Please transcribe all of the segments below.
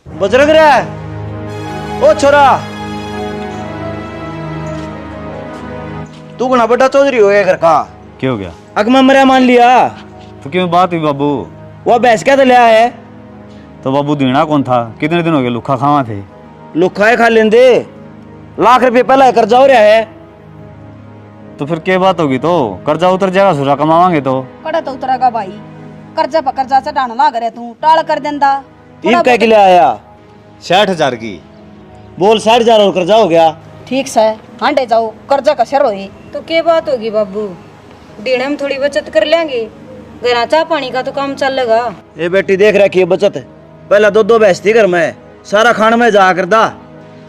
बजरंग रे, ओ छोरा, तू घना बड़ा चौधरी हो गया घर का। क्या हो गया? अगमा मरा मान लिया। तो क्यों बात हुई बाबू? वो भैंस क्या तो लिया है? तो बाबू दीना कौन था? कितने दिन हो गए लुखा खावा थे। लुखाए खा लेंदे, लाख रुपए पहला कर्जा हो रहा है। तो फिर क्या बात होगी? तो कर्जा उतर जाएगा, सुरा कमावांगे तो। कड़ा तो उतरेगा भाई, कर्जा पर कर्जा चढ़ाना लाग रहा तू, टाल कर देंदा। तीन कह के ले आया 60,000 की। बोल 60,000 और कर्जा हो गया। ठीक से हांडे जाओ, कर्जा का शर होई। तो क्या बात होगी बाबू, देने में थोड़ी बचत कर लेंगे, घर चाह पानी का तो काम चलेगा। ये बेटी देख रखी है बचत, पहला दो भैंस थी घर में, सारा खान में जा करदा।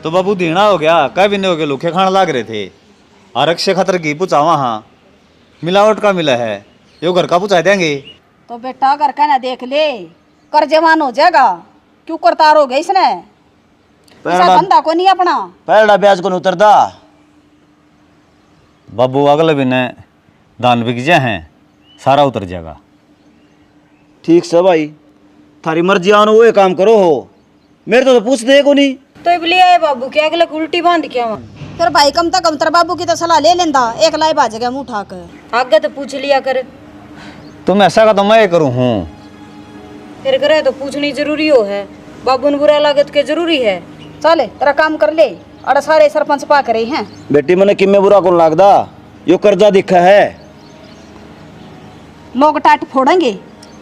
तो बाबू दीना हो गया, कई भी नहीं हो गए, लुखे खाने लाग रहे थे। आरक्ष खतर घी पुचावा, हाँ मिलावट का मिला है, यो घर का पुचा देंगे। तो बेटा घर का ना देख ले, कर्जवान हो जाएगा। क्यों करतार हो गई इसने? ऐसा धंधा को नहीं अपना। पहला ब्याज को नहीं उतरदा। बाबू अगले दिन धान बिक जाए हैं, सारा उतर जाएगा। ठीक से भाई, थारी मर्जी आनो वो काम करो हो, मेरे तो पूछ दे को नहीं। तो इसलिए आए बाबू के अगले उल्टी बांध के आवा। फिर भाई कम तक कम तर बाबू की तो सलाह ले लेंदा, एक लाई बाज गया मुंह उठाकर। आगे तो पूछ लिया कर, तुम ऐसा का तो मैं करूँ हूँ। फिर करे तो पूछनी जरूरी हो है, बाबू ने बुरा लागत के जरूरी है। चले तेरा काम कर ले, और सारे सरपंच पा करे हैं। बेटी मैंने किम्मे बुरा कौन लागदा, यो कर्जा दिखा है। लोग टाट फोड़ेंगे,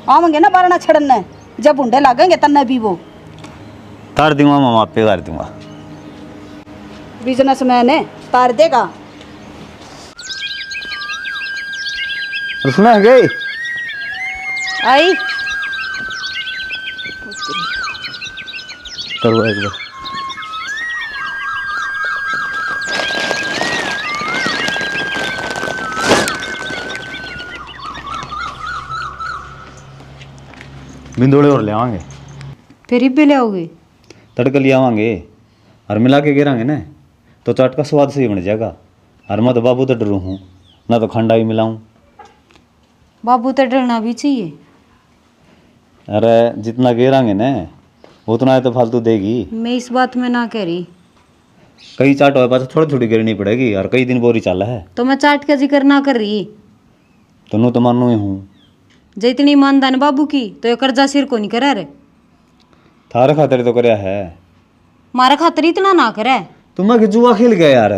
आवेंगे ना बारना छड़ने, जब बुंडे लागेंगे तन्ने भी वो तार दूंगा, मैं आप पे तार दूंगा। बिजनेसमैन है, तार देगा। सुना गई आई करो एक बार। बिंदोड़े और ले आवांगे, फिर भी ले आओगे? तड़का ले आवांगे और मिला के गिरांगे ना, तो चाट का स्वाद सही बन जाएगा। और मैं तो बाबू तो डरू हूँ, ना तो खंडा ही मिलाऊं। बाबू तो डरना भी चाहिए। अरे जितना गिरांगे ना उतना तो फालतू देगी। मैं इस बात में ना कह रही। कई चाट हो पास थोड़ी थोड़ी गिरनी पड़ेगी, और कई दिन बोरी चाला है। तो मैं चाट का जिक्र ना कर रही। तो नू तो मानू ही हूँ। जो इतनी ईमानदार बाबू की, तो ये कर्जा सिर को नहीं करा रे। थारे खातिर तो करया है, मारा खातिर इतना ना करे। तुम्हें कि जुआ खेल गया यार।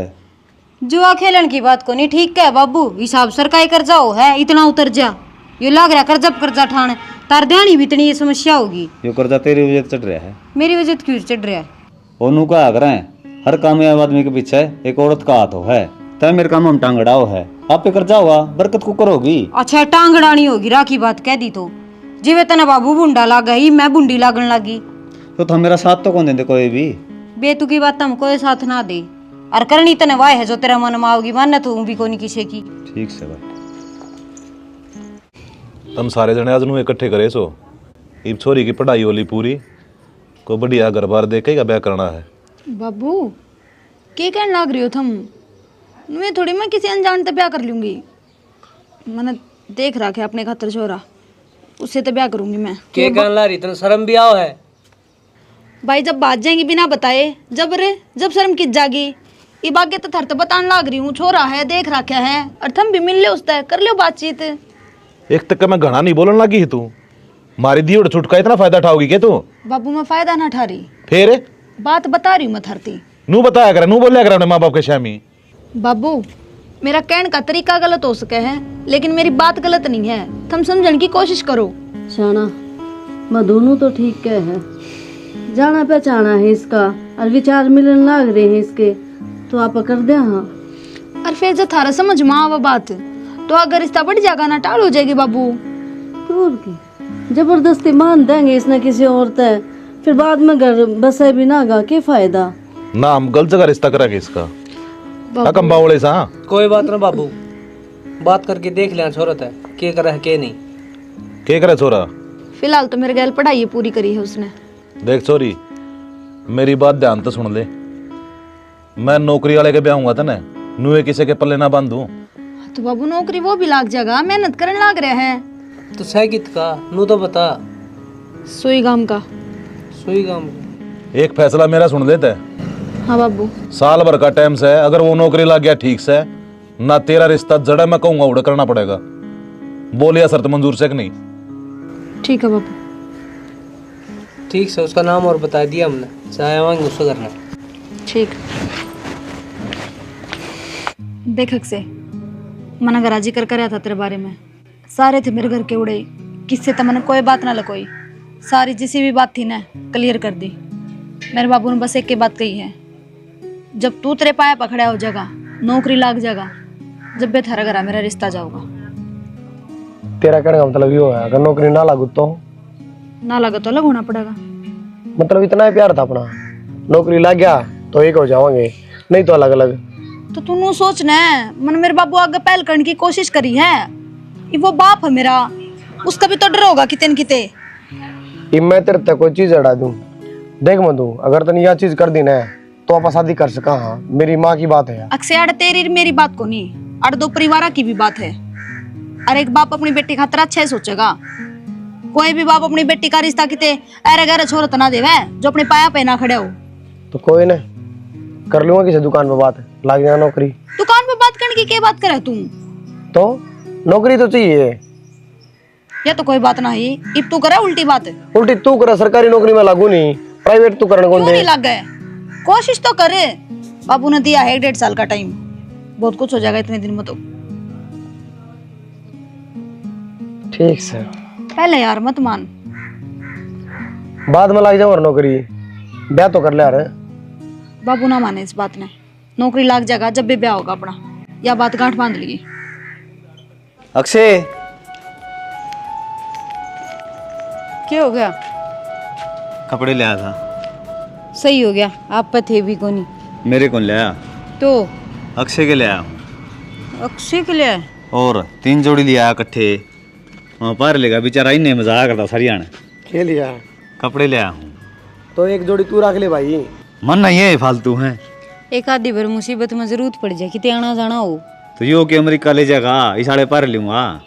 जुआ खेलन की बात को नहीं, ठीक है बाबू, हिसाब सरकारी कर्जा हो है, इतना उतर जा। ये लग रहा कर्जा कर्जा ठाने, तार ध्यान भी इतनी ये समस्या होगी। यो कर्जा तेरी वजह से चढ़ रहा है। मेरी वजह क्यों चढ़ रहा है? ओनू का करें, हर कामयाब आदमी के पीछे एक औरत का हाथ हो है। तय मेरे काम हम टांगड़ाओ है, आप पे कर्जा हुआ बरकत कुकर होगी। अच्छा टांगड़ानी होगी, राखी बात कह दी तो जिवे तना बाबू बुंडा लाग गई, मैं बुंडी लागन लगी। तो तुम मेरा साथ तो कौन देते कोई भी? बेतु की बात हम कोई साथ ना दे, और करनी तने वाह है जो तेरा मन में आओगी, मानना तू भी कोनी किसी की। ठीक से भाई। तुम सारे जने आज नू इकट्ठे करे सो, इब छोरी की पढ़ाई होली पूरी, को बढ़िया घर बार देखे का ब्याह करना है। बाबू के कहने लाग रही हो तुम? मैं थोड़ी मैं किसी अनजान से ब्याह कर लूंगी। मैंने देख रखा है अपने खातर छोरा, उससे तो ब्याह करूंगी मैं। के कहने ला रही, तन शर्म भी आओ है भाई जब बात जाएंगी बिना बताए, जब शर्म किस जागी। ये बाकी तो थर तो बताने लाग रही हूँ, छोरा है देख रखा है, और तुम भी मिल ले उससे कर लो बातचीत। एक तक मैं घना नहीं बोलन लगी है तू, मारी दी उड़ छुटका इतना फायदा उठाओगी के तू? बाबू मैं फायदा ना ठा रही, फिर बात बता रही हूँ मैं थरती। नू बताया कर, नू बोलिया कर अपने माँ बाप के शामी। बाबू मेरा कहने का तरीका गलत हो सके है, लेकिन मेरी बात गलत नहीं है, तुम समझने की कोशिश करो। शाना मैं दोनों तो ठीक कह है, जाना पहचाना है इसका, और विचार मिलन लाग रहे हैं इसके, तो आप कर दे। हाँ और फिर जब थारा समझ में आवा बात, तो अगर रिश्ता बढ़ जाएगा ना, टाल हो जाएगी बाबू। और की जबरदस्ती मान देंगे इसने किसी और तय, फिर बाद में घर बसे भी ना गा, के फायदा। ना हम गलत जगह रिश्ता करा के इसका कम बावड़े सा। कोई बात ना बाबू, बात करके देख लिया छोरत है के करे है के नहीं। के करे छोरा? फिलहाल तो मेरे गैल पढ़ाई पूरी करी है उसने। देख छोरी, मेरी बात ध्यान तो सुन ले, मैं नौकरी वाले के ब्याहूंगा था ना, नूहे किसी के पल्ले ना बांधू। तो बाबू नौकरी वो भी लाग जाएगा, मेहनत करने लाग रहा है। तो सह कित का नू तो बता। सुई गाम का। सुई गाम एक फैसला मेरा सुन लेते है। हाँ बाबू। साल भर का टाइम से, अगर वो नौकरी लग गया ठीक से, ना तेरा रिश्ता जड़ा मैं कहूंगा उड़ा करना पड़ेगा। बोलिया शर्त मंजूर से कि नहीं? ठीक है बाबू। ठीक से उसका नाम और बता दिया हमने, चाहे आवांगे उसको करना। ठीक। देख से मन घर राजी कर रहा था तेरे बारे में, सारे थे मेरे घर के उड़े, किससे तो मैंने कोई बात ना लकोई, सारी जिसी भी बात थी ना क्लियर कर दी। मेरे बाबू ने बस एक ही बात कही है, जब तू तेरे पाया पकड़ा हो जाएगा, नौकरी लाग जाएगा, जब भी थारा घर मेरा रिश्ता जाऊगा। तेरा कहने का मतलब ये है, अगर नौकरी ना लागू तो? ना लगा तो अलग होना पड़ेगा। मतलब इतना ही प्यार था अपना, नौकरी लग गया तो एक हो जाओगे, नहीं तो अलग अलग। तो तू नू सोच न, मन मेरे बाबू आगे पहल करने की कोशिश करी है, ये वो बाप है मेरा, उसका भी तो डर होगा किते न किते। ये मैं तेरे तक कोई चीज अड़ा दूं, देख मधु, अगर तने यह चीज कर दी ना तो आप शादी कर सका। हाँ, मेरी माँ की बात है। अक्सर अड़ तेरी मेरी बात को नहीं, अड़ दो परिवार की भी बात है। अरे एक बाप अपनी बेटी खातर अच्छा ही सोचेगा, कोई भी बाप अपनी बेटी का रिश्ता किते अरे गहरे छोरत ना देवे जो अपने पाया पे ना खड़े हो। तो कोई ना, कर लूंगा किसी दुकान पे बात, लाग जाना नौकरी। दुकान पे बात करने की क्या बात करे तू? तो नौकरी तो चाहिए। या तो कोई बात ना ही, इब तू करे उल्टी बात। उल्टी तू करे, सरकारी नौकरी में लागू नहीं, प्राइवेट तू करने कौन क्यों दे? नहीं लग गए? कोशिश तो करे, बाबू ने दिया है 1.5 साल का टाइम, बहुत कुछ हो जाएगा इतने दिन में। तो ठीक से पहले यार मत मान, बाद में लग जाऊँ और नौकरी, ब्याह तो कर ले यार। बाबू ना माने इस बात ने, नौकरी लाग जाएगा जब भी ब्याह होगा अपना, या बात गांठ बांध ली। अक्षय, क्या हो गया? कपड़े ले आया था। सही हो गया, आप पर थे भी को नहीं मेरे कौन ले आया? तो अक्षय के ले आया। अक्षय के लिए। और 3 जोड़ी ले आया इकट्ठे, वहाँ पार लेगा बेचारा, इन्हें मजाक करता सरिया ने। खेल लिया कपड़े ले आया हूँ। तो एक जोड़ी तू रख ले भाई। मन नहीं है फालतू है, एक आधी बार मुसीबत में जरूरत पड़ जाए कि आना जाना हो तो यो के अमेरिका ले जाएगा, इसाड़े पार लूंगा।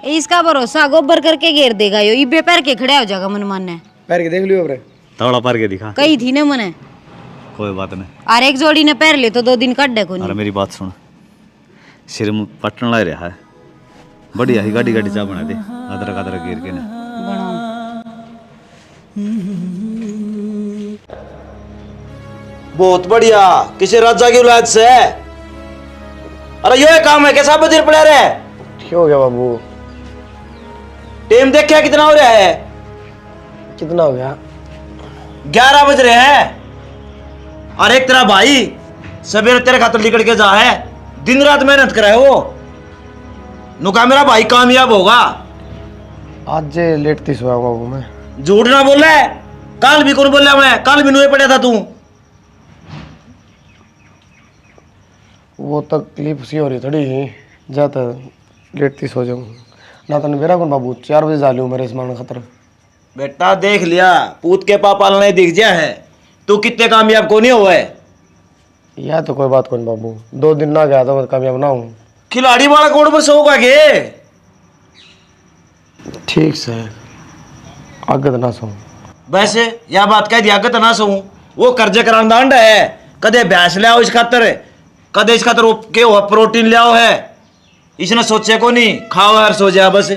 इसका भरोसा गोबर करके घेर देगा यो, इबे पैर के खड़ा हो जाएगा मन मानने। पैर के देख लियो अपने, थोड़ा पार के दिखा। कही थी ना मने, कोई बात नहीं। और एक जोड़ी ने पैर ले तो 2 दिन कट दे को अरे नहीं। मेरी बात सुन, सिर में पटन लग रहा है, बढ़िया ही गाड़ी गाड़ी चाह बना दे, अदरक अदरक गिर के ना बनाओ। बहुत बढ़िया, किसी राजा की औलाद से। अरे यो काम है, कैसा बदिर पड़ा रे? क्या हो गया बाबू? टाइम देखा कितना हो रहा है? कितना हो गया? 11 बज रहे हैं। और एक तेरा भाई सवेरे तेरे खातर निकल के जा है, दिन रात मेहनत कराए वो, नुका मेरा भाई कामयाब होगा। आज लेट थी सोया बाबू मैं। झूठ ना बोल रहा है, कल भी कौन बोल रहा, मैं कल भी नुए पड़ा था तू। वो तकलीफ सी हो रही थोड़ी, जाता लेट थी सो जाऊँ ना। तो मेरा कौन बाबू, 4 बजे जा लूँ मेरे इसमान खतर। बेटा देख लिया, पूत के पापा ने दिख गया है, तू कितने कामयाब को नहीं हुआ है। यह तो कोई बात कौन बाबू, 2 दिन ना गया तो मैं कामयाब ना हूँ। खिलाड़ी वाला कोड बस होगा के। ठीक से आगे तो ना सो। वैसे यह बात कह दिया आगे तो ना सो, वो कर्जे करांडांड है, कदे भैंस ले आओ इस खातर, कदे इस खातर के हो प्रोटीन ले आओ है, इसने सोचे को नहीं, खाओ हर सो जा बस।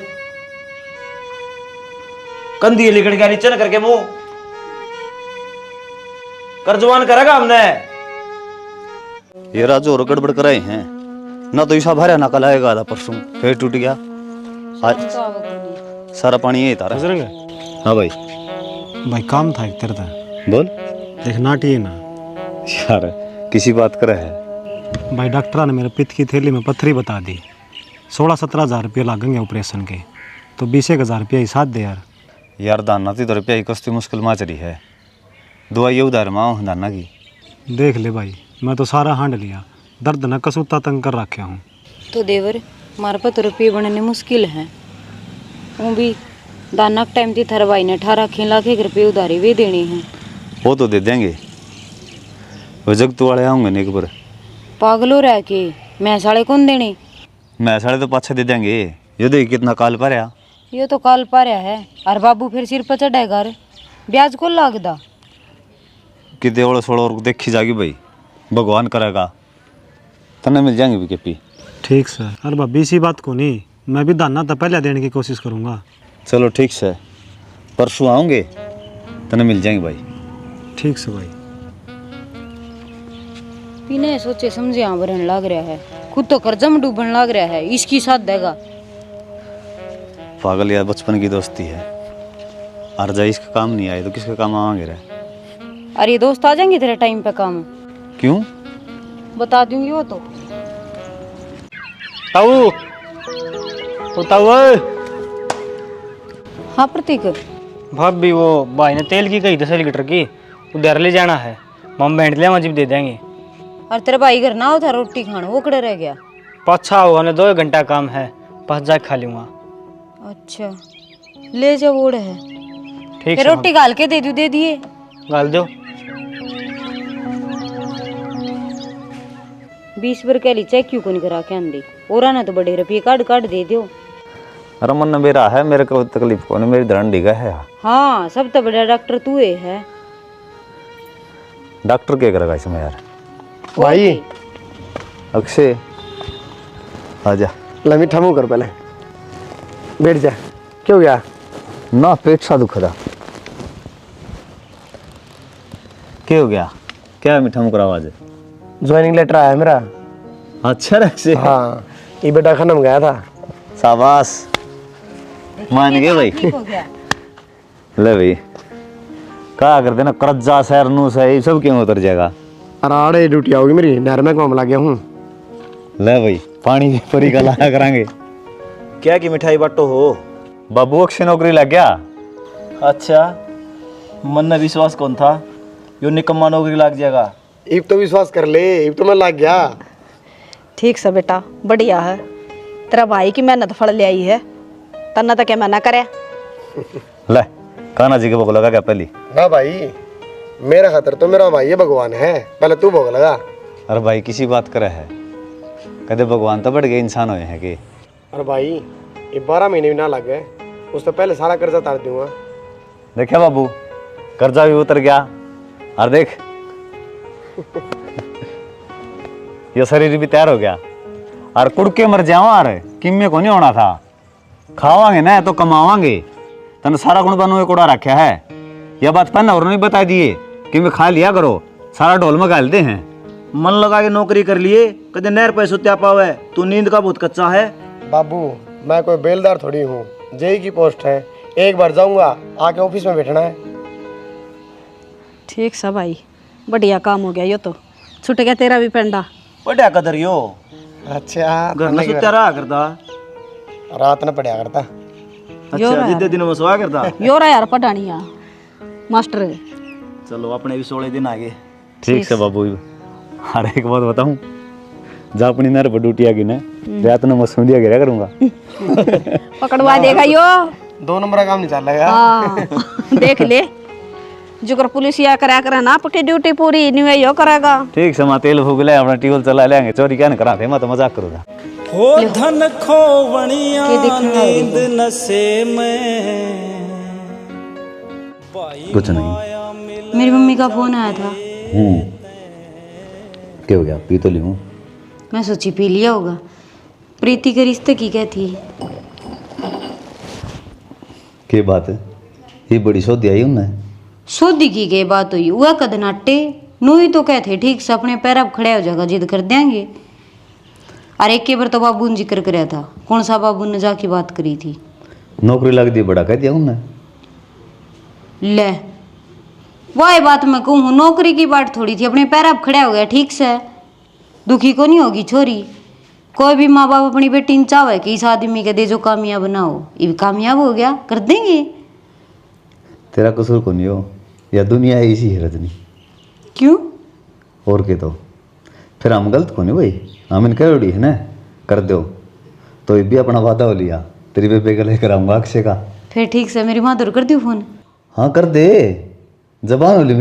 कंधी लिकड़ गया नीचे न करके मुंह कर्जवान करेगा हमने। ये राजू और गड़बड़ कराए हैं ना, तो ईसा भरा ना कल आएगा था परसों, फिर टूट गया। आज सारा पानी यही तारा। हाँ भाई। भाई काम था एक तेरे था। बोल। एक नाटी है ना यार, किसी बात करे है भाई, डॉक्टर ने मेरे पित्त की थैली में पत्थरी बता दी, 16-17 हज़ार रुपये लगेंगे ऑपरेशन के, तो 20-1 हज़ार रुपया ही साथ दे यार। यार दाना तो रुपया ही कस्ती मुश्किल माच रही है, दवाई उधार माओ दाना की। देख ले भाई, मैं तो सारा हांड लिया, दर्द न कसूता तंग कर रखे हूँ। तो देवर हमारे पास तो रुपये बनने मुश्किल है, वो भी दाना के टाइम थी थारा भाई ने 18 लाख रुपये उधारी भी देनी है। वो तो दे देंगे, वो जगत वाले आऊँगे नहीं एक बार। पागलो रह के मैं साढ़े कौन देने, मैं साढ़े तो पाछे दे देंगे। ये देख कितना काल पर आ, ये तो काल पाया है, और बाबू फिर सिर पर चढ़ेगा, ब्याज को लागदा। कि देवड़ सोड़ देखी जाएगी भाई, भगवान करेगा तने मिल जाएंगे बीकेपी। ठीक सर। अरे भाभी इसी बात को नहीं, मैं भी दाना तो पहले देने की कोशिश करूँगा। चलो ठीक से, परसों आऊँगे तने मिल जाएंगे भाई। ठीक से भाई। बिना सोचे समझे यहाँ भरन लग रहा है, खुद तो कर्जा में डूबन लग रहा है, इसकी साथ देगा। पागल यार, बचपन की दोस्ती है, और जा इसका काम नहीं आए तो किसका काम आवांगे रे। अरे ये दोस्त आ जाएंगे तेरे टाइम पे काम? क्यों? बता दूंगी वो तो। ताऊ ताऊ। हाँ प्रतीक। भाभी वो भाई ने तेल की कही 10 लीटर की उधर ले जाना है, हम बैंड ले मजीब दे देंगे। और तेरा भाई घर ना होता रोटी खाना, वो कड़े रह गया। पाछा हुआ ने 2 घंटा काम है, पास जाके खा लूंगा। अच्छा ले जा, वो है ठीक फिर है रोटी गाल के दे दिए। गाल दो। 20 बार कह ली चेक क्यों नहीं करा के आंदी, और ना तो बड़े रुपये काट दे दो। अरे मन मेरा है, मेरे को तकलीफ को नहीं, मेरी धरण डिगा है। हाँ सब तो बड़ा डॉक्टर तू है। डॉक्टर क्या करेगा इसमें यार? भाई अक्षय आजा। ला मीठा मुँह कर, पहले बैठ जा। क्यों गया? ना पेट सा दुख रहा। क्या हो गया? क्या मीठा मुँह करावा आज? ज्वाइनिंग लेटर आया मेरा। अच्छा अक्षय। हाँ, ये बेटा खनम गया था। शाबाश, मान गए भाई। ठीक हो गया। ले भाई, क्या कर देना, कर्जा शहर नू सही सब क्यों उतर जाएगा। अराड़े ड्यूटी आओगी मेरी, नहर में काम लग गया हूँ। ले भाई, पानी की परी का लाया करांगे। क्या की मिठाई बाटो हो? बाबू अक्षय नौकरी लग गया। अच्छा, मन में विश्वास कौन था यो निकम्मा नौकरी लग जाएगा। इब तो विश्वास कर ले, इब तो मैं लग गया। ठीक से बेटा, बढ़िया है। तेरा भाई की मेहनत फल ले आई है, तना तो क्या मना करे। ले कान्हा जी के भोग लगा क्या पहली? ना भाई, मेरा खातर तो मेरा भाई है, भगवान है, पहले तू भोग लगा। अरे भाई किसी बात करे है, कहते भगवान तो बढ़ गए इंसान हुए हैं कि। अरे भाई ये 12 महीने भी ना लग गए, उससे पहले सारा कर्जा उतार दूंगा। देखा बाबू, कर्जा भी उतर गया, और देख ये शरीर भी तैयार हो गया, और कुड़के मर जाओ यार, किम्मे को नहीं होना था। खावांगे ना तो कमावांगे, तने सारा गुण बनू एक उड़ा रखा है। यह बात पहले और नहीं बता दिए कि मैं खा लिया करो, सारा ढोल में गालते हैं। मन लगा के नौकरी कर लिए, कदे नहर पे सुत्या पावे, तू नींद का बहुत कच्चा है। बाबू मैं कोई बेलदार थोड़ी हूँ, जेई की पोस्ट है, एक बार जाऊंगा, आके ऑफिस में बैठना है। ठीक सा भाई, बढ़िया काम हो गया। यो तो छूट गया तेरा भी पेंडा। बढ़िया कदर यो। अच्छा, घर में सुत्या रहा करता, रात न पढ़ा करता। अच्छा जिद्दे दिनों में सोया करता। यो रहा यार पढ़ानिया मास्टर। चलो अपने भी 16 दिन आगे। ठीक से बाबू। अरे एक बात बताऊं, जब अपनी नहर पर ड्यूटी आ गई ना, रात में मसूम दिया गिरा करूंगा। पकड़वा देगा यो। 2 नंबर का काम नहीं चल रहा। हाँ देख ले, जुगर पुलिस या करा करा ना पक्की ड्यूटी पूरी नहीं हुई यो करेगा। ठीक से मां तेल फूक ले, अपना ट्यूबवेल चला लेंगे, चोरी क्या न करा थे, मैं तो मजाक करूंगा। हो धन खोवणिया नींद नशे में। कुछ नहीं, मेरी मम्मी का फोन आया था। क्या हो गया? पी तो ली हूँ। मैं सोची पी लिया होगा। प्रीति के रिश्ते की क्या थी? क्या बात है? ये बड़ी सौदी आई उन्हें। सोदी की के बात हुई, वह कद नाटे नू ही तो कहते ठीक से अपने पैर अब खड़े हो जाएगा, जिद कर देंगे। अरे एक बार तो बाबू ने जिक्र कराया था, कौन सा बाबू ने जाके बात करी थी? नौकरी लग दी, बड़ा कह दिया उन्हें। ले वही बात मैं कहूँ, नौकरी की बात थोड़ी थी, अपने पैर अब खड़े हो गया ठीक से, दुखी को नहीं होगी छोरी। कोई भी माँ बाप अपनी बेटी ने चाहे कि इस आदमी के दे जो कामयाब ना हो, ये भी कामयाब हो गया, कर देंगे। तेरा कसूर को नहीं हो, या दुनिया ऐसी है रजनी। क्यों? और के तो फिर हम गलत को नहीं भाई, हम इनका उड़ी है ना, कर दो तो ये भी अपना वादा हो लिया, तेरी बेबे का लेकर आऊंगा अक्षय का। फिर ठीक से मेरी माँ दूर कर दी फोन। हाँ कर दे, जबान होली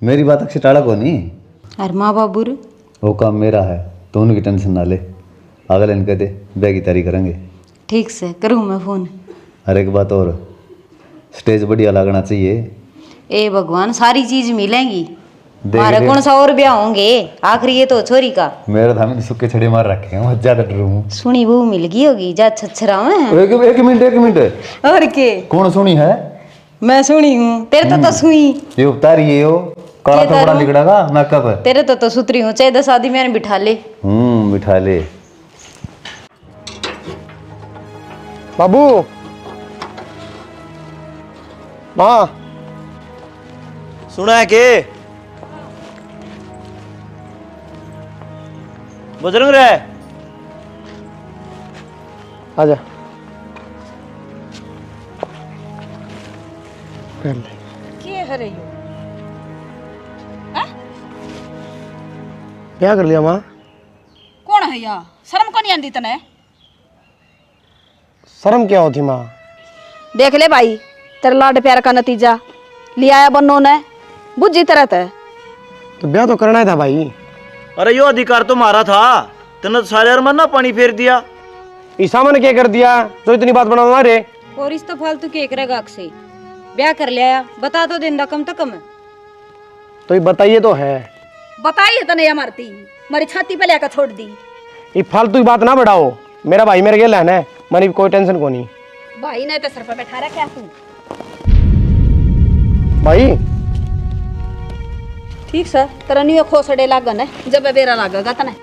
मेरी बात अक्षय टाड़ा को नहीं। अरे माँ बाबू वो काम मेरा है, तो उनकी टेंशन ना ले, अगले इनके दे ब्याह की तैयारी करेंगे। ठीक से करूँ मैं फोन। हर एक बात और, स्टेज बढ़िया लगना चाहिए, ए भगवान, सारी चीज मिलेंगी। देख मारे ले। कौन सा और ब्याह होंगे, आखिर ये तो छोरी का। मेरे धाम में सुक्के छड़े मार रखे हैं, मैं ज्यादा डरूं। सुनी वो मिल गई होगी, जा छछरा में। एक मिनट और के कौन सुनी है? मैं सुनी हूँ, तेरे तो सुई। ये उतारी है हो काला के तो बड़ा तारू? लिगड़ागा मेकअप है। तेरे तो सुतरी हूँ, चाहे 10 आदमी मैंने बिठा ले। बिठा ले। बाबू माँ सुना है के बजरंग रे आजा पहले के है रे यो? क्या कर लिया माँ? कौन है या? शर्म को नहीं आंदी तने? शर्म क्या होती माँ? देख ले भाई, तेरे लाड प्यार का नतीजा लिया आया बन्नों ने, बुझी तरह है। तो ब्याह तो करना ही था भाई। अरे यो अधिकार तो मारा था, तने तो सारे अरमान ना पानी फेर दिया। ईसा ने क्या कर दिया जो इतनी बात बनाना रे? और इस तो फालतू के करेगा अक्से ब्याह कर लिया, बता तो देंदा कम तो कम है। तो ये बताइए तो है। बताइए तने या मारती, मारी छाती पे लेकर छोड़ दी। ये फालतू की बात ना बढ़ाओ, मेरा भाई मेरे गेल है ना, मनी कोई टेंशन को नहीं। भाई ने तो सर पे बैठा रखा तू। भाई ठीक सर, तेरा नहीं खोसड़े लागन है, जब बेरा लागेगा तने।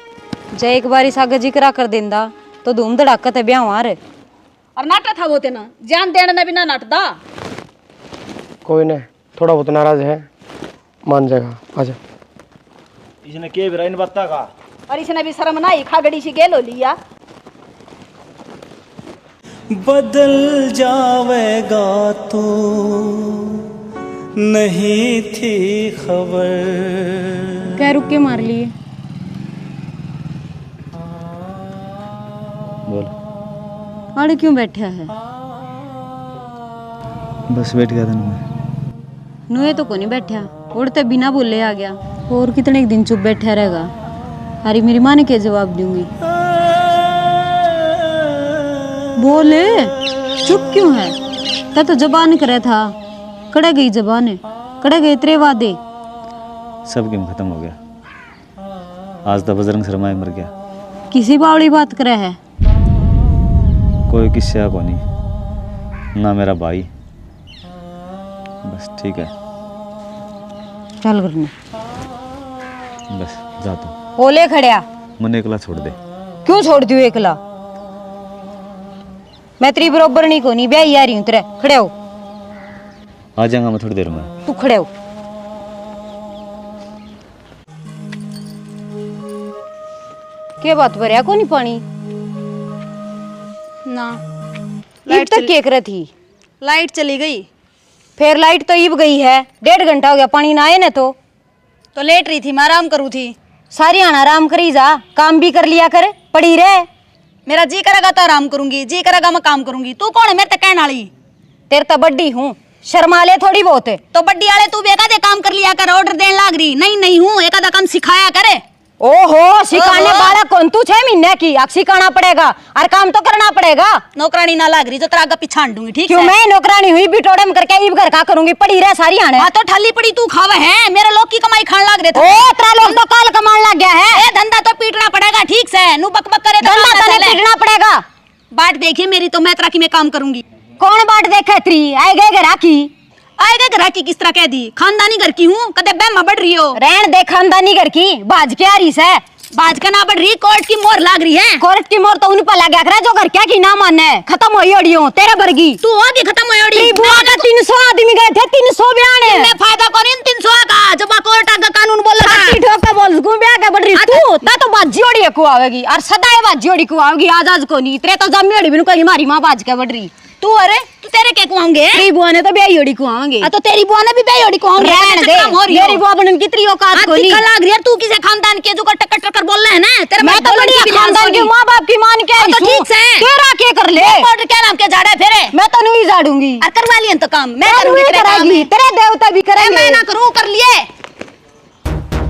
जय एक बार इस आगे जिक्र कर देंदा तो धूम धड़ाका ते ब्याह मार। और नाटा था वो तेना, जान देने ने भी ना नाटदा। कोई नहीं, थोड़ा बहुत नाराज है, मान जाएगा। आजा। इसने के बिरा इन बत्ता का और इसने भी शर्म ना ही खागड़ी सी गेलो लिया। बदल जावेगा तो नहीं थी खबर। क्या रुक के मार लिए? बोल। अरे क्यों बैठा है? बस बैठ गया था मैं। नुए तो को नहीं बैठा, उड़ते बिना बोले आ गया। और कितने एक दिन चुप बैठा रहेगा? अरे मेरी माँ ने क्या जवाब दूंगी? बोले चुप क्यों है? ता तो जबान करे था, कड़े गई जबान, कड़े गए तेरे वादे। सब गेम खत्म हो गया। आज तो बजरंग शर्मा मर गया। किसी बावड़ी बात करे है? कोई किस्सा को नहीं, ना मेरा भाई। बस ठीक है, चल करने बस जा तू। बोले खड़िया, मन एकला छोड़ दे। क्यों छोड़ दियो एकला? मैं तेरी बरोबर नहीं कोनी, ब्याह आ रही हूँ तेरे। खड़े हो। आ जाऊंगा मैं थोड़ी देर में। तू खड़े हो। क्या बात भरिया को नहीं पानी ना लाइट तक केक रही थी। लाइट चली गई फिर लाइट तो ईब गई है, 1.5 घंटा हो गया पानी ना आए न। तो लेट रही थी, मैं आराम करूँ थी। सारी आना आराम करी जा, काम भी कर लिया कर, पड़ी रहे। मेरा जी करेगा तो आराम करूंगी, जी करेगा मैं काम करूंगी। तू कौन है मेरे तक कहने वाली? तेरे तो बड्डी हूँ, शर्मा ले थोड़ी बहुत। तो बड्डी वाले तू भी एकादे काम कर लिया कर, ऑर्डर देने लाग रही। नहीं हूँ, एकादा काम सिखाया करे। ओहो, सिखाने वाला कौन? तू 6 महीने की, अब सिखाना पड़ेगा और काम तो करना पड़ेगा। नौकरानी ना लाग रही जो तेरा आगे पिछाड़ दूंगी, ठीक क्यों? है? मैं नौकरानी हुई बिटोड़म करके ईब घर का करूंगी, पड़ी रहे सारी आने। हाँ तो ठल्ली पड़ी तू खावे है, मेरे लोग की कमाई खान लाग रहे थे। ओ तेरा लोग तो काल कमान लग गया है। ए धंधा तो पीटना पड़ेगा, ठीक से। नु बक बक करे तो धंधा काम ना तो नहीं चले। पीटना पड़ेगा। बाट देखिए मेरी, तो मैं तेरा की मैं काम करूंगी। कौन बाट देखे त्री? आए गए घर की आएगा घर की किस तरह कह दी? खानदानी घर की हूँ, कदे बहमा बढ़ रही हो। रहन दे खानदानी घर की, बाज के आ रही से। बाज का ना बढ़ रही, कोर्ट की मोहर लाग रही है। कोर्ट की मोर तो उन पर लग गया जो घर क्या की ना माने। खत्म होई ओडियो तेरे बरगी। तू होगी खत्म हो तेरी बुआ का 300 आदमी गए थे, 300 बयाने। मैं फायदा कौन इन 300 का जब कोर्ट का कानून बोला था। छाती ठोक के बोल गु ब्याह के बढ़ रही तू। ता तो बाजी ओड़ी को आवेगी और सदाए बाजी ओड़ी को आवेगी, आज को नहीं। तेरे तो जम्मी ओड़ी बिन कोई मारी मां बाज के बढ़ रही। तू अरे तू तेरे के कुआंगे? तेरी बुआ ने तो ब्याह ओड़ी को आवेंगे। तो तेरी बुआ ने भी बेयोड़ी को आवेंगे। रहने दे, मेरी बुआ बनन कितनी औकात को नहीं। लाग रही है तू किसे खानदान के जो टक्कर टक्कर बोल रहे हैं ना। तेरे मैं तो बड़ी खानदान के मां बाप की मान के आई तो ठीक से तेरा के कर ले। कोर्ट क्या नाम के झाड़ा फेरे? मैं तो नहीं झाड़ूंगी और करवा लिए तो काम मैं तू करूंगी ही तेरे काम करेगी, में। तेरे देवता भी करेंगे। मैं ना करूं, कर लिए।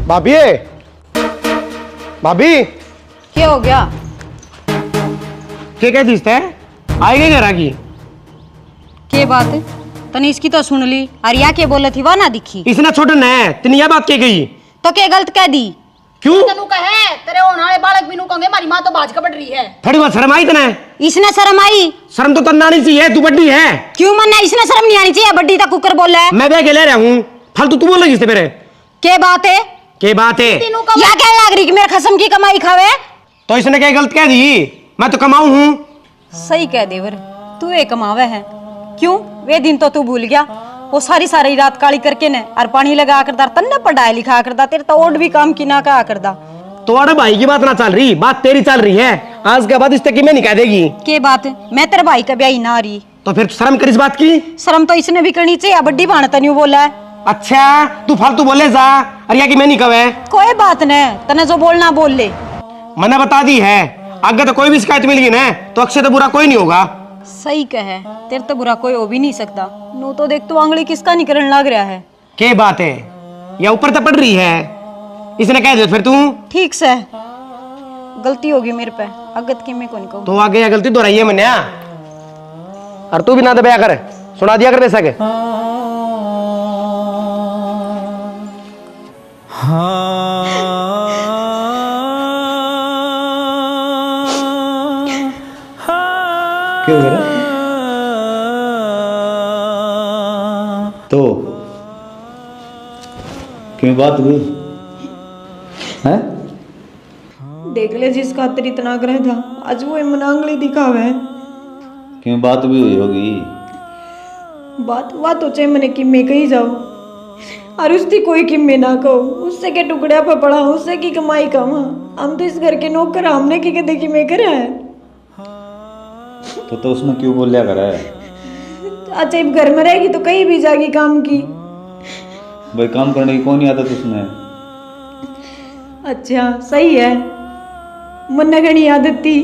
भाभी भाभी क्या हो गया? क्या कहती है? आई गई घर की? के बात है? तने इसकी तो सुन ली और या के बोले थी वह ना दिखी। इसने छोटन है तेनी यह बात के गई तो क्या गलत कह दी? क्यों तनु कहे तेरे होने वाले बालक बिनु कहोगे हमारी माँ तो बाज का बढ़ रही है। थोड़ी बहुत शर्म आई तने? इसने शर्म आई? शर्म तो तन्ना नहीं चाहिए, तू बड्डी है। क्यों मन्ना इसने शर्म नहीं आनी चाहिए? बड्डी तक कुकर बोल रहा है। मैं बह के ले रहा हूँ, फालतू तू बोल रही इससे मेरे। के बात है? के बात है? या क्या लाग रही कि मेरे खसम की कमाई खावे? तो इसने क्या गलत कह दी? मैं तो कमाऊं हूँ। सही कह देवर, तू ये कमावे है। क्यों वे दिन तो तू भूल गया? वो सारी रात काली करके ने और पानी लगा कर दार तन्ने पढ़ाई लिखा करदा, तेरे तो और भी काम की ना कहा करदा। तो अरे भाई की बात ना चल रही, बात तेरी चल रही है। आज के बाद इस तक मैं नहीं कह देगी। के बात? मैं तेरे भाई का ब्याह ना आ रही। तो फिर शर्म कर इस बात की। शर्म तो इसने भी करनी चाहिए। बड्डी भाण तन्यू बोला है। अच्छा तू फालतू बोले जा, अरे या कि मैं नहीं कहे। कोई बात नहीं, तने जो बोलना बोल ले। मैंने बता दी है, आगे तो कोई भी शिकायत मिल गई ना तो अक्षय तो बुरा कोई नहीं होगा। सही कहे, तेरे तो बुरा कोई हो भी नहीं सकता। नो तो देख तू आंगली किसका निकलने लग रहा है। के बात है? या ऊपर तो पड़ रही है, इसने कह दे फिर तू। ठीक से गलती होगी मेरे पे, अगत की मैं कौन कहूं। तो आगे या गलती दोहराई है मैंने। और तू भी ना दबाया कर, सुना दिया कर वैसा के। क्यों मेरा? तो क्यों बात हुई है? देख ले जिस खातिर इतना आग्रह था, आज वो मनांगली दिखावे है। क्यों बात भी हुई होगी? बात तो चाहे मैंने किम्मे कही जाओ और उसकी कोई किम्मे ना कहो। उससे के टुकड़े पे पड़ा, उससे की कमाई कमा। हम तो इस घर के नौकर, हमने की कहते कि मैं करे है। तो उसने क्यों बोलिया करा है? अच्छा अब घर में रहेगी तो कहीं भी जाएगी काम की। भाई काम करने की कौन ही आदत उसने? अच्छा सही है, मन्ना घनी आदत थी।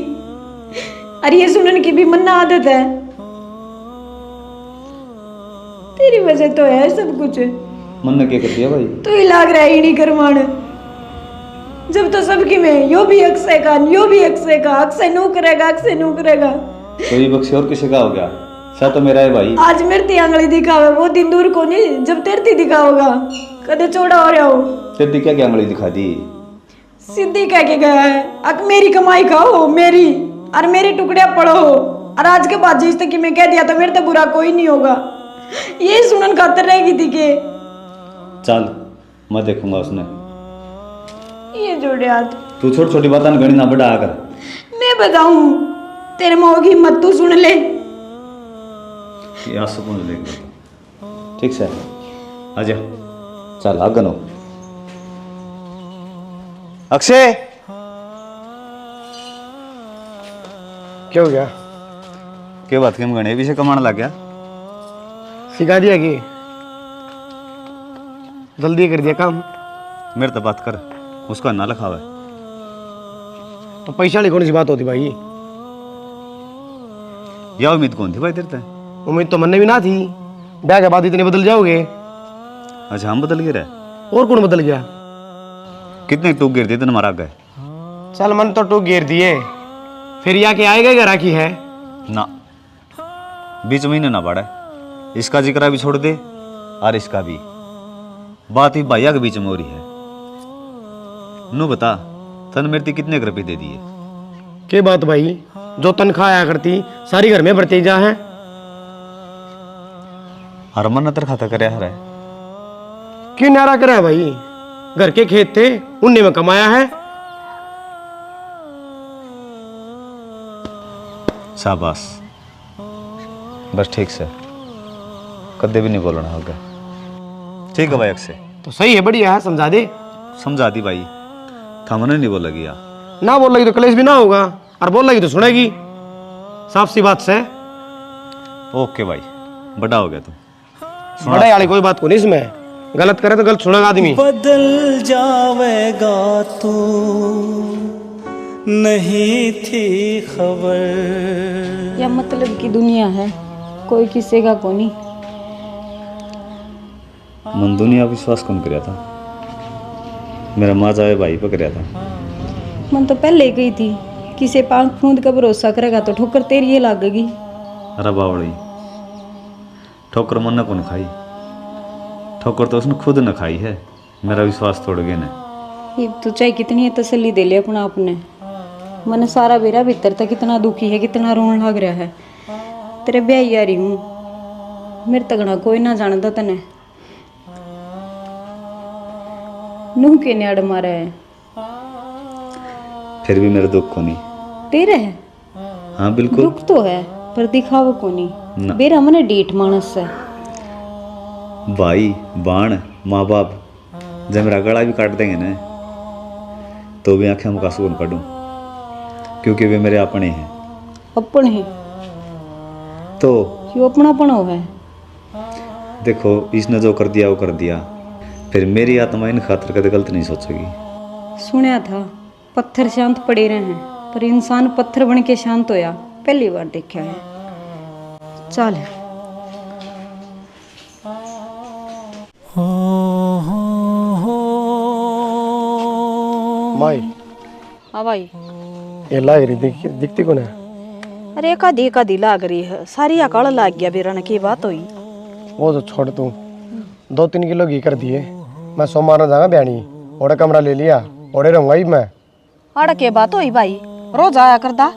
अरे ये सुनन की भी मन्ना आदत है। तेरी वजह तो है सब कुछ। मन ने क्या कर दिया भाई? तो ही लाग रहा है ही नहीं करवाण। जब तो सबकी में यो भी अक्षय का, यो भी अक्षय का, अक्षय नू करेगा, अक्षय नू करेगा। तो ये बक्से और किसी का हो गया? सा तो मेरा है भाई। आज मेरी आंगली दिखावे, वो दिन दूर को नहीं जब तेरती दिखाओगा। कदे चौड़ा हो रहा हो। तेरी क्या आंगली दिखा दी? सीधी कह के गया है, अक मेरी कमाई खाओ मेरी, और मेरे टुकड़े पड़ो। और आज के बाद जिस तक कि मैं कह दिया तो मेरे तो बुरा कोई नहीं होगा। ये सुनन खातर रहेगी थी के। चल मैं देखूंगा उसने। ये जोड़े हाथ तू छोटी छोटी बातें गणी ना बढ़ा कर। मैं बताऊं तेरे माँ की हिम्मत तू सुन ले। या सुकून ले ठीक से आजा। चल आगन हो। अक्षय क्या हो गया? क्या बात क्यों गणे भी से कमाने लग गया? सिखा दिया कि जल्दी कर दिया काम। मेरे तो बात कर, उसका ना लिखा हुआ है। तो पैसा वाली कौन सी बात होती भाई? या उम्मीद कौन थी भाई तेरे? उम्मीद तो मन में भी ना थी। ब्याह के बाद इतने बदल जाओगे। अच्छा हम बदल गए? और कौन बदल गया? कितने टूक गिर दिए तेने मारा गए? चल मन तो टूक गिर दिए, फिर या के आएगा घर की है ना। बीच महीने ना बढ़ा, इसका जिक्र भी छोड़ दे और इसका भी। बात ही भैया के बीच में हो रही है। नु बता तन मेरे कितने रुपये दे दिए? के बात भाई? जो तनख्वाह आया करती सारी घर में भरते जा है। हरमन नतर खाता करे है। क्यों नारा करा है भाई? घर के खेत थे उनने में कमाया है। शाबाश, बस ठीक से कदे भी नहीं बोलना होगा। ठीक है भाई अक्षय। तो सही है, बढ़िया है, समझा दे। समझा दी भाई, थमने नहीं बोल लगी। ना बोल लगी तो कलेश भी ना होगा, और बोल लगी तो सुनेगी। साफ सी बात से। ओके भाई, बड़ा हो गया तू। बड़ा वाली कोई बात को नहीं इसमें। गलत करे तो गलत सुनेगा आदमी। बदल जावेगा तू नहीं थी खबर। या मतलब की दुनिया है, कोई किसी का को नहीं। मन दुनिया विश्वास कौन कराया था? मेरा माँ जाए भाई पर कराया था। मन तो पहले ही गई थी, किसी पांख फूंद का भरोसा करेगा तो ठोकर तेरी ये लगेगी। अरे बावड़ी, ठोकर मन ने कौन खाई, ठोकर तो उसने खुद न खाई है, मेरा विश्वास तोड़ गए ने। ये तो चाहे कितनी तसल्ली दे ले अपना आपने, मन सारा बेरा भीतर तक कितना दुखी है, कितना रोन लग रहा है। तेरे ब्याह आ रही हूँ, मेरे तगड़ा कोई ना जानता तने, नूह के ने अड़ मारा है। फिर भी मेरा दुख को नहीं। तेरे है? हाँ बिल्कुल दुख तो है पर दिखावा को ना। नहीं। बेरा मने डीठ मानस है। भाई बाण माँ बाप जब मेरा गला भी काट देंगे ना तो भी आंखें मुका सुन काटूं, क्योंकि वे मेरे अपने हैं। अपन है तो क्यों अपनापन हो है? देखो इसने जो कर दिया वो कर दिया, फिर मेरी आत्मा इन खातर कदे गलत नहीं सोचेगी। सुना था पत्थर शांत पड़े रहे हैं, पर इंसान पत्थर बन के शांत होया पहली बार देखा है। चल माई हाँ भाई। ये लाग रही दिखती कौन है? अरे एक आधी लाग रही है, सारी अकाल लाग गया बेरन की बात हुई। वो तो छोड़ तू, 2-3 किलो घी कर दिए, मैं सोमवार को जाऊंगा बयानी, ओड़े कमरा ले लिया, ओड़े रहूंगा ही मैं। अड़ के बात हुई भाई, रोज आया करता।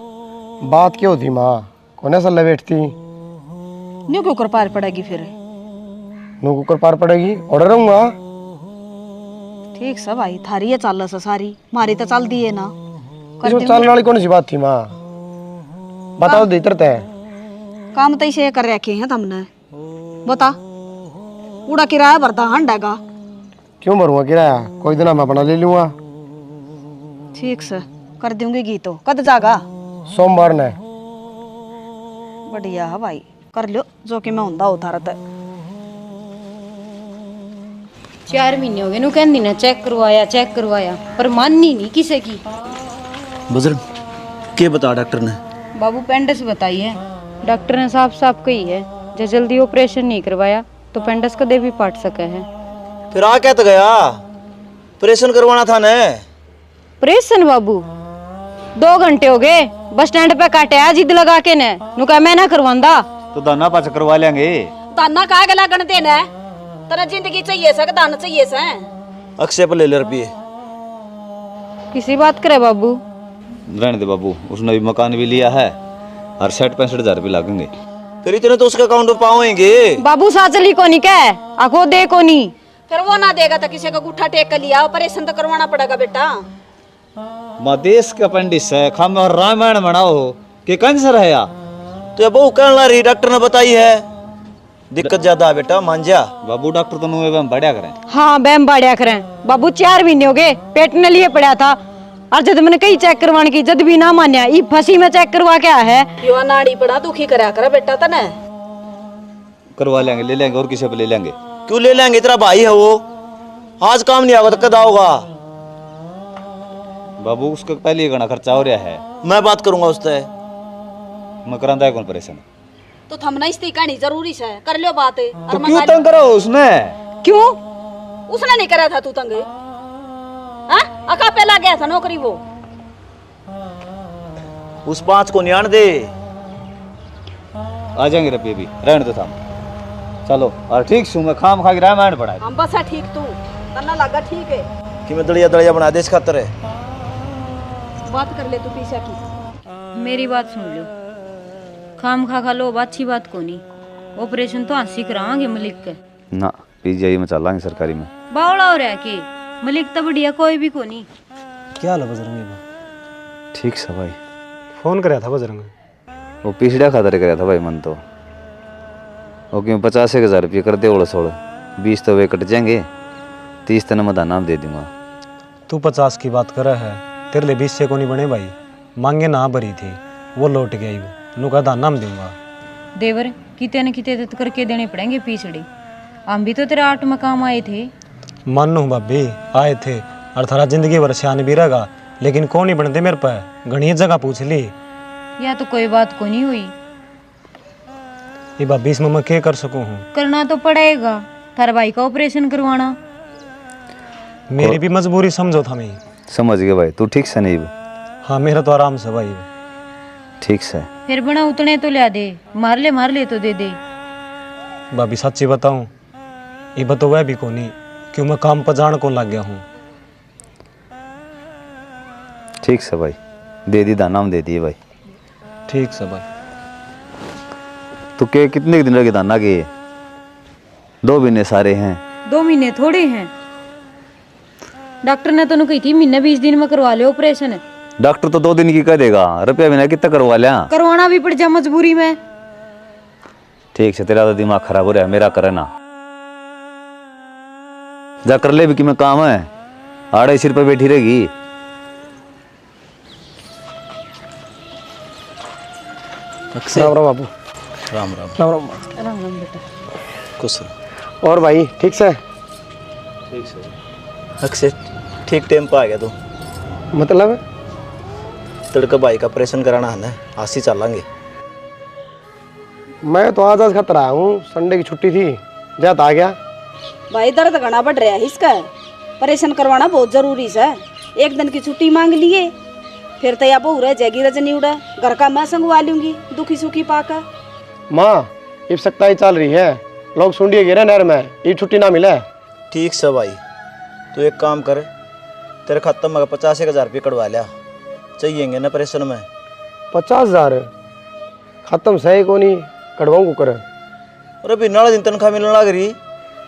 बात क्यों थी माँ, कोने सल्ले बैठती? न्यू क्यों कर पार पड़ेगी फिर? नू कुकर पार पड़ेगी, ओड़े रहूंगा। ठीक से भाई, थारी है चाल से सारी, मारी तो चल दिए ना। इसमें चलने वाली कौन सी बात थी माँ, बताओ देतर तय। काम तो इसे कर रखे हैं तुमने, बता। उड़ा किराया भरता हंडेगा। क्यों भरूंगा किराया, कोई दिन मैं अपना ले लूंगा। ठीक से कर दूंगी घी तो, कद जागा? सोमवार ने। बढ़िया है भाई, कर लो जो कि मैं हुंदा उतारत। 4 महीने हो गए नु कहंदी ना चेक करवाया, पर माननी नहीं किसे की। बुजुर्ग के बता डॉक्टर ने? बाबू पेंडस बताई है, डॉक्टर ने साफ साफ कही है, जो जल्दी ऑपरेशन नहीं करवाया तो पेंडस कदे भी पाट सके है। फिर आ क्या तो गया, ऑपरेशन करवाना था ने? ऑपरेशन बाबू 2 घंटे हो गए बस स्टैंड पे काटे आज जिद लगा के ने, नु कहा मैं ना करवांदा। तो दाना पाच करवा लेंगे। ताना का गला गण देना, तेरा जिंदगी चाहिए सक दान चाहिए से। अक्षय पर ले ले रुपये। किसी बात करे बाबू? रहने दे बाबू, उसने भी मकान भी लिया है और 60-65 हजार रुपये लगेंगे। फिर इतने तो उसके अकाउंट में पाओगे। बाबू साचली को नहीं कह, आखो दे को नहीं। फिर वो ना देगा तो किसी का गुट्ठा टेक कर लिया, ऑपरेशन तो करवाना पड़ेगा बेटा। माँ देश का अपेंडिक्स है, खाम और रामायण बनाओ कि कैंसर है या? तो ये बहु कहना रही, डॉक्टर ने बताई है दिक्कत ज्यादा है बेटा, मान जा। बाबू डॉक्टर तो नुए बम बढ़िया करें। हाँ बैम बाड़िया करें बाबू, 4 महीने हो गए पेट ने लिए पड़ा था, और जब मैंने कई चेक करवाने की जद भी ना मान्या, ये फंसी में चेक करवा के है। यो नाड़ी पड़ा दुखी करा कर बेटा तने। करवा लेंगे, ले लेंगे, और किसी पे ले लेंगे। क्यों ले लेंगे, तेरा भाई है वो, आज काम नहीं होगा तो कद आओगा? बाबू उसका पहले ही गणा खर्चा हो रहा है। मैं बात करूंगा उससे। मैं करांदा है कौन परेशान? तो थमना इसती कहनी जरूरी है, कर लो बात। तो क्यों तंग करो उसने? क्यों? उसने नहीं करा था तू तंग? हाँ अका पे लग गया था नौकरी वो। उस 5 को न्याण दे। आ जाएंगे रुपये भी, रहने दो था। चलो और ठीक सु मैं खाम खा के रामायण पढ़ाए। हम बस ठीक तू तना लगा ठीक है कि मैं दलिया दलिया बना दे इस खातर है। बात कर ले तू पीछा की। मेरी बात सुन लो, खाम खा लो अच्छी बात को नहीं। ऑपरेशन तो हंसी करावांगे मलिक के ना, पीजीआई में चलांगे सरकारी में। बावड़ा हो रहा के मलिक तो बढ़िया कोई भी को नहीं। क्या हाल है बजरंग? ठीक है भाई। फोन कराया था बजरंग? वो पिछड़ा खातर कराया था भाई मन तो। वो क्यों 50,000 रुपये कर दे, 20 तो वे कट जाएंगे, 30 तो मैं नाम दे दूंगा। तू 50 की बात कर रहा है, तेरे लिए 20 से को नहीं बने भाई। मांगे ना भरी थी, वो लौट गई, नु का दाना हम दूंगा। देवर किते न किते तो करके देने पड़ेंगे पीछड़ी। हम भी तो तेरे 8 में काम आए थे। मानो भाभी आए थे, और थारा जिंदगी भर सियान भी रहेगा, लेकिन कौन नहीं बनते मेरे पे, घनी जगह पूछ ली। या तो कोई बात को नहीं हुई। ये भाभी इसमें मैं क्या कर सकूं हूँ? करना तो पड़ेगा, थारा भाई का ऑपरेशन करवाना। मेरी भी मजबूरी समझो था मैं। समझ गया भाई, तू ठीक से नहीं? हाँ मेरा तो आराम से भाई। ठीक से फिर बना उतने तो लिया दे, मार ले तो दे दे। भाभी सच्ची बताऊं, ये बतो वह भी कोनी क्यों मैं काम पर जान को लग गया हूँ। ठीक से भाई, दे दी दाना हम दे दिए भाई। ठीक से भाई। तो के कितने दिन लगे दाना के? 2 महीने सारे हैं। 2 महीने थोड़े हैं। डॉक्टर ने तो कही थी महीने 20 दिन में करवा ले ऑपरेशन। डॉक्टर तो 2 दिन की कर देगा, रुपया बिना कितना करवा लिया। करवाना भी पड़ जा मजबूरी में। ठीक से, तेरा तो दिमाग खराब हो रहा है, मेरा करे ना। जा कर ले भी कि मैं काम है, आड़े सिर पे बैठी रहेगी। राम राम बाबू। राम राम। राम राम। राम राम बेटा। कुछ और भाई ठीक से? ठीक से अक्षय, ठीक टाइम पे आ गया तू। मतलब तड़का भाई का ऑपरेशन कराना है ना, आज ही चलेंगे। मैं तो आज खतरा हूँ, संडे की छुट्टी थी, जाता आ गया। भाई दर्द घना बढ़ रहा है इसका, ऑपरेशन करवाना बहुत जरूरी है। 1 दिन की छुट्टी मांग लिए, फिर तो या बहू रह जाएगी रजनी उड़ा, घर का मैं संगवा लूंगी दुखी सुखी पाकर। माँ इब सख्ताई चल रही है, लोग सुंडिए गिरे नहर में, ये छुट्टी ना मिले। ठीक से भाई, तू एक काम कर, तेरे खाते में 50,000 रुपये कटवा लिया, चाहिएंगे ना ऑपरेशन में। 50,000 खत्म सही को नहीं कटवाऊँ कर। अरे भी 9 दिन तनख्वाह मिलने लग रही।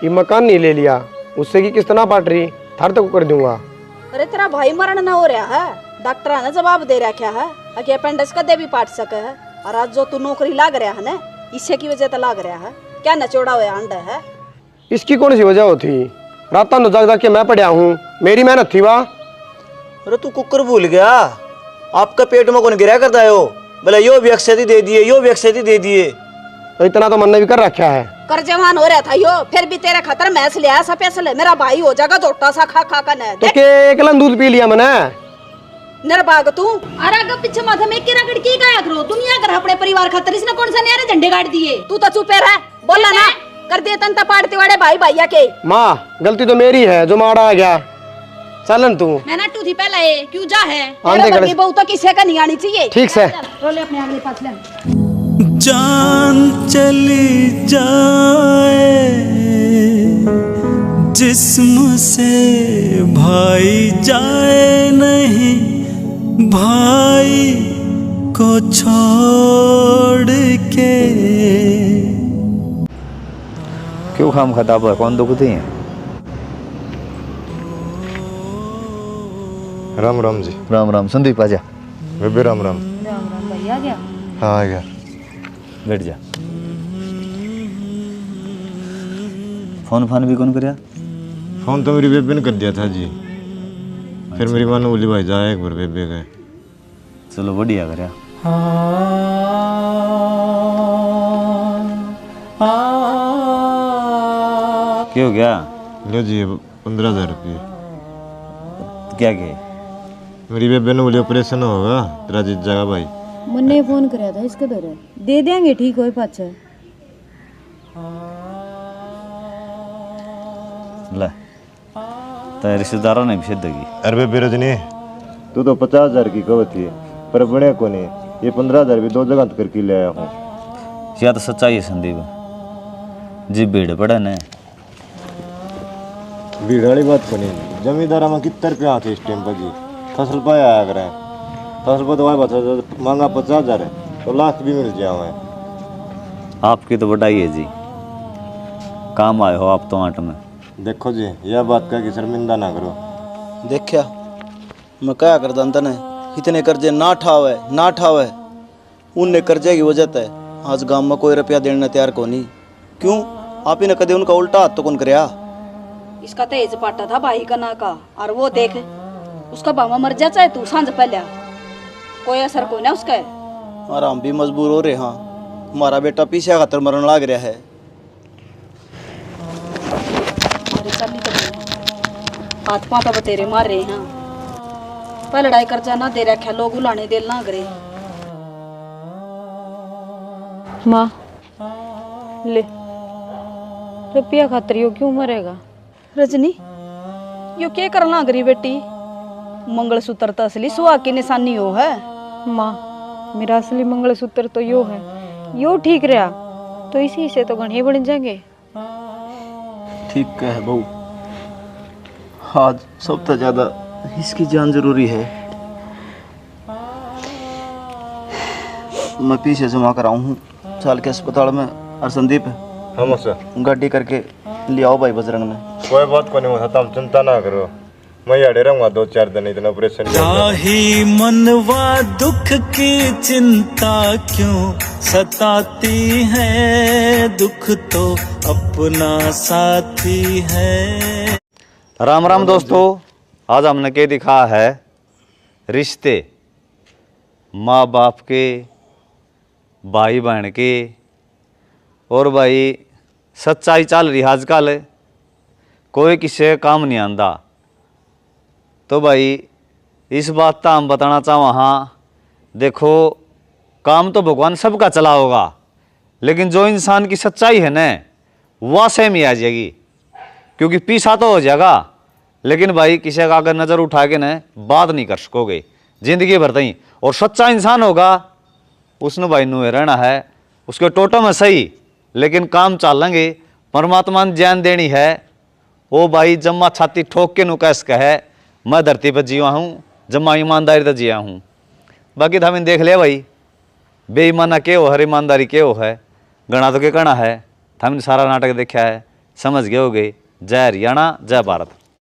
ये मकान नहीं ले लिया, उससे की किस्त ना पाट रही, थार तक कर दूंगा। अरे तेरा भाई मरण ना हो रहा है, डॉक्टर ने जवाब दे रखा है कि अपेंडिक्स कदे भी पाट सके है। और आज जो तू नौकरी लाग रहा है ना, इससे की वजह तो लाग रहा है, क्या नचोड़ा हुआ अंडा है। इसकी कौन सी वजह होती? रात नो जाग जाग के मैं पढ़ा हूँ, मेरी मेहनत थी वाह। अरे तू कुकर भूल गया, आपका पेट में कौन गिरा करता है? बोले यो भी अक्षय दे दिए, यो भी अक्षय दे दिए। तो इतना तो मन ने भी कर रखा है। कर जवान हो रहा था यो, फिर भी तेरे खतर मैस लिया स्पेशल, मेरा भाई हो जाएगा झोटा सा खा खा कर। तो के एक लन दूध पी लिया मैंने। निर्भाग तू। अरे अगर पीछे माथा में की रगड़ की गाया करो, दुनिया कर अपने परिवार खातर इसने कौन सा न्यारे झंडे गाड़ दिए। तू तो चुप रह, बोला ना कर दिए तंता पाड़ते वाले भाई भैया के। माँ गलती तो मेरी है जो मारा आ गया, चलन तू। मैं नट्टू थी पहले, क्यों जा है? आंधे तेरे बहू तो किसी का नहीं आनी चाहिए। ठीक से रोले अपने अगले पास ले। जान चली जाए जिस्म से, भाई जाए नहीं भाई को छोड़ के। क्यों खाम खताब है, कौन दुख थी? राम राम जी। राम राम। संदीप आजा। बेबे राम राम। राम राम भाई आ गया। हाँ आ गया। बैठ जा। फोन भी कौन करया? फोन तो मेरी बेबे ने कर दिया था जी, फिर मेरी माँ ने बोली भाई जा एक बार बेबे गए। चलो बढ़िया करया। क्या हो गया? लो जी 15,000 रुपये। क्या के? मेरी बेबे ने बोली ऑपरेशन होगा, तेरा जीत जाएगा भाई। मुन्ने फोन कराया था इसके दौरे, दे देंगे ठीक हो पाछे। ले तेरे रिश्तेदारों ने भी देगी। अरे बेबे रजनी, तू तो 50,000 की कवत थी, पर बड़े को नहीं, ये 15,000 भी 2 जगह करके ले आया हूँ। या तो सच्चाई है संदीप जी, भीड़ पड़ा ने। भीड़ वाली बात को नहीं, जमींदारा में कितने रुपया आते इस टाइम पर जी, फसल पाया आया करें, फसल पर तो बता मांगा 50,000 है, तो लास्ट भी मिल जाए हमें। आपकी तो बढ़ाई है जी, काम आए हो आप तो आट में। देखो जी यह बात कह कि शर्मिंदा ना करो। देखा मैं क्या कर दंता ने, इतने कर्जे ना ठावे ना ठावे, उनने कर्जे की वजह है आज गांव में कोई रुपया देने तैयार को नहीं। क्यों? आप ही ने कदे उनका उल्टा हाथ तो कौन करया? इसका तेज पाटा था भाई का ना का, और वो देख उसका बामा मर जा चाहे तू सांझ पहले, कोई असर को ना उसका। और हम भी मजबूर हो रहे। हाँ हमारा बेटा पीछे खातर मरण लाग रहा है। हाथ पाता बतेरे मार रहे हैं, पर लड़ाई कर्जा ना दे रखा, लोग उलाने दिल ना करे। माँ ले रुपया खातर यो क्यों मरेगा? रजनी यो क्या करना गरी बेटी, मंगलसूत्र तो असली सुहाग की निशानी हो है। माँ मेरा असली मंगलसूत्र तो यो है, यो ठीक रहा, तो इसी से तो घने बन जाएंगे। ठीक है बहू, आज सबसे ज्यादा इसकी जान जरूरी है। मैं पीछे जमा कराऊं हूँ साल के अस्पताल में। और संदीप हम सर गाड़ी करके ले आओ भाई बजरंग ने। कोई बात को नहीं, तुम चिंता ना करो, मैं अड़े रहूंगा 2-4 दिन, इतना ऑपरेशन राही मनवा दुख की चिंता क्यों सताती है, दुख तो अपना साथी है। राम राम दोस्तों, आज हमने के दिखा है रिश्ते, माँ बाप के, भाई बहन के, और भाई सच्चाई चल रही आजकल, कोई किसी का काम नहीं आंदा। तो भाई इस बात का हम बताना चाहूँ, हाँ देखो काम तो भगवान सबका चला होगा, लेकिन जो इंसान की सच्चाई है ना वह सेम ही आ जाएगी, क्योंकि पीछा तो हो जाएगा, लेकिन भाई किसी का अगर नज़र उठा के ना बात नहीं कर सकोगे जिंदगी भर तई। और सच्चा इंसान होगा उसने भाई नुए रहना है, उसके टोटो में सही, लेकिन काम चालेंगे। परमात्मा ने जान देनी है, वो भाई जम्मा छाती ठोक के नु कैस कहे मैं धरती पर जिया हूँ, जम्मा ईमानदारी तो जिया हूँ। बाकी तो हमें देख लिया भाई बेईमाना के हो हर ईमानदारी के हो है, गणा तो के कहना है। हमने सारा नाटक देखा है, समझ गए हो गए। जय हरियाणा, जय भारत।